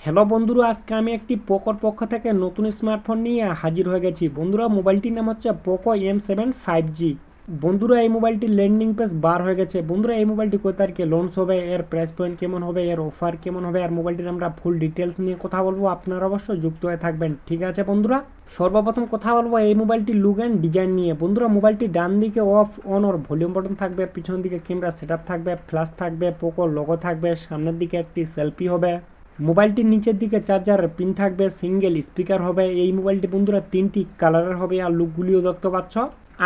Hello বন্ধুরা, আজকে আমি একটি পোকোর পক্ষ থেকে নতুন স্মার্টফোন নিয়ে হাজির হয়ে গেছি। বন্ধুরা, মোবাইলটির নাম হচ্ছে পোকো M7 5G। বন্ধুরা, এই মোবাইলটির ল্যান্ডিং পেজ বার হয়ে গেছে। বন্ধুরা, এই মোবাইলটি কত তারিখে লঞ্চ হবে, এর প্রাইস পয়েন্ট কেমন হবে, এর অফার কেমন হবে, আর মোবাইলটির আমরা ফুল ডিটেলস নিয়ে কথা বলবো। আপনারা অবশ্যই যুক্ত হয়ে থাকবেন, ঠিক আছে বন্ধুরা। সর্বপ্রথম কথা বলবো এই মোবাইলটির লুক অ্যান্ড ডিজাইন নিয়ে। বন্ধুরা, মোবাইলটি ডান দিকে of on or volume button থাকবে, পিছন দিকে ক্যামেরা সেটআপ থাকবে, ফ্ল্যাশ থাকবে, পোকো লোগো থাকবে, সামনের দিকে একটি সেলফি হবে। মোবাইলটির নিচের দিকে চার্জারের পিন থাকবে, সিঙ্গেল স্পিকার হবে। এই মোবাইলটি বন্ধুরা 3টি কালারের হবে, আর লুকগুলিও দেখতে পাচ্ছ।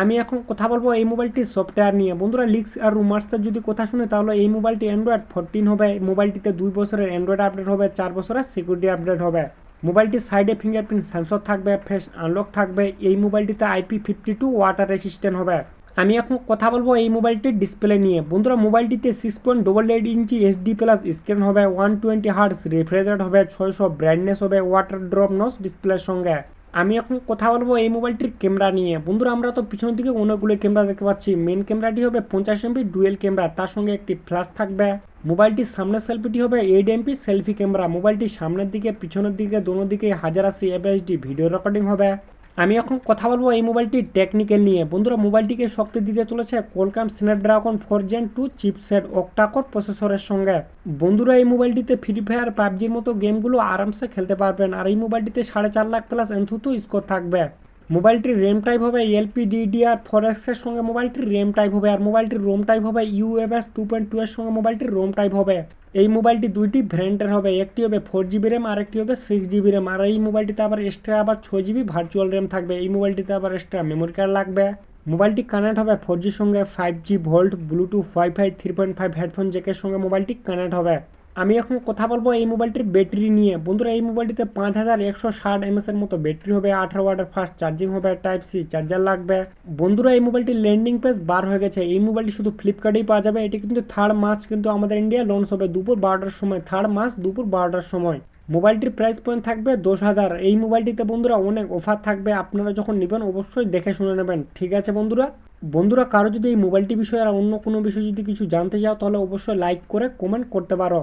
আমি এখন কথা বলবো এই মোবাইলটির সফটওয়্যার নিয়ে। বন্ধুরা, লিক্স আর রুমার্সের যদি কথা শুনে তাহলে এই মোবাইলটি অ্যান্ড্রয়েড 14 হবে। মোবাইলটিতে 2 বছরের অ্যান্ড্রয়েড আপডেট হবে, 4 বছরের সিকিউরিটি আপডেট হবে। মোবাইলটির সাইডে ফিঙ্গারপ্রিন্ট সেন্সর থাকবে, ফেস আনলক থাকবে। এই মোবাইলটিতে IP52 ওয়াটার রেসিস্ট্যান্ট হবে। আমি এখন কথা বলবো এই মোবাইলটির ডিসপ্লে নিয়ে। বন্ধুরা, মোবাইলটিতে 6.88 ইঞ্চি HD প্লাস স্ক্রিন হবে, 120 হার্টস রিফ্রেশ রেট হবে, 600 ব্রাইটনেস হবে, ওয়াটার ড্রপ নস ডিসপ্লের সঙ্গে। আমি এখন কথা বলবো এই মোবাইলটির ক্যামেরা নিয়ে। বন্ধুরা, আমরা তো পিছন দিকে অনেকগুলো ক্যামেরা দেখতে পাচ্ছি। মেন ক্যামেরাটি হবে 50 MP ডুয়েল ক্যামেরা, তার সঙ্গে একটি ফ্ল্যাশ থাকবে। মোবাইলটির সামনের সেলফিটি হবে 8 MP সেলফি ক্যামেরা। মোবাইলটির সামনের দিকে পিছনের দিকে দোনো দিকে 1080 FHD ভিডিও রেকর্ডিং হবে। আমি এখন কথা বলবো এই মোবাইলটির টেকনিক্যাল নিয়ে। বন্ধুরা, মোবাইলটিকে শক্তি দিতে চলেছে Qualcomm Snapdragon 4 Gen 2 chipset octa-core প্রসেসরের সঙ্গে। বন্ধুরা, এই মোবাইলটিতে ফ্রি ফায়ার পাবজির মতো গেমগুলো আরামসে খেলতে পারবেন, আর এই মোবাইলটিতে 4.5 লাখ প্লাস এনথুতু স্কোর থাকবে। মোবাইলটির র্যাম টাইপ হবে LPDDR4X এর সঙ্গে মোবাইলটির র্যাম টাইপ হবে, আর মোবাইলটির রোম টাইপ হবে UFS 2.2 এর সঙ্গে মোবাইলটির রোম টাইপ হবে। এই মোবাইলটি দুইটি ভ্যারিয়েন্টের হবে, একটি হবে 4GB র্যাম আর একটি হবে 6GB র্যাম। আর এই মোবাইলটিতে আবার এক্সট্রা 6GB ভার্চুয়াল র্যাম থাকবে। এই মোবাইলটিতে আবার এক্সট্রা মেমোরি কার্ড লাগবে। মোবাইলটি কানেক্ট হবে 4Gর সঙ্গে, 5G volte bluetooth wifi 3.5 headphone জ্যাকের সঙ্গে মোবাইলটি কানেক্ট হবে। আমি এখন কথা বলবো এই মোবাইলটির ব্যাটারি নিয়ে। বন্ধুরা, এই মোবাইলটিতে 5160 mAh এর মতো ব্যাটারি হবে, 18 ওয়াটের ফাস্ট চার্জিং হবে, টাইপ সি চার্জার লাগবে। বন্ধুরা, এই মোবাইলটির ল্যান্ডিং পেজ বার হয়ে গেছে। এই মোবাইলটি শুধু ফ্লিপকার্টেই পাওয়া যাবে। এটি কিন্তু 3rd মার্চ কিন্তু আমাদের ইন্ডিয়া লঞ্চ হবে দুপুর 12টার সময়, 3rd মার্চ দুপুর 12টার সময়। মোবাইলটির প্রাইস পয়েন্ট থাকবে 10,000। এই মোবাইলটিতে বন্ধুরা অনেক অফার থাকবে, আপনারা যখন নেবেন অবশ্যই দেখে শুনে নেবেন, ঠিক আছে বন্ধুরা। বন্ধুরা, কারো যদি এই মোবাইলটি বিষয়ে আর অন্য কোনো বিষয়ে যদি কিছু জানতে চাও তাহলে অবশ্যই লাইক করে কমেন্ট করতে পারো।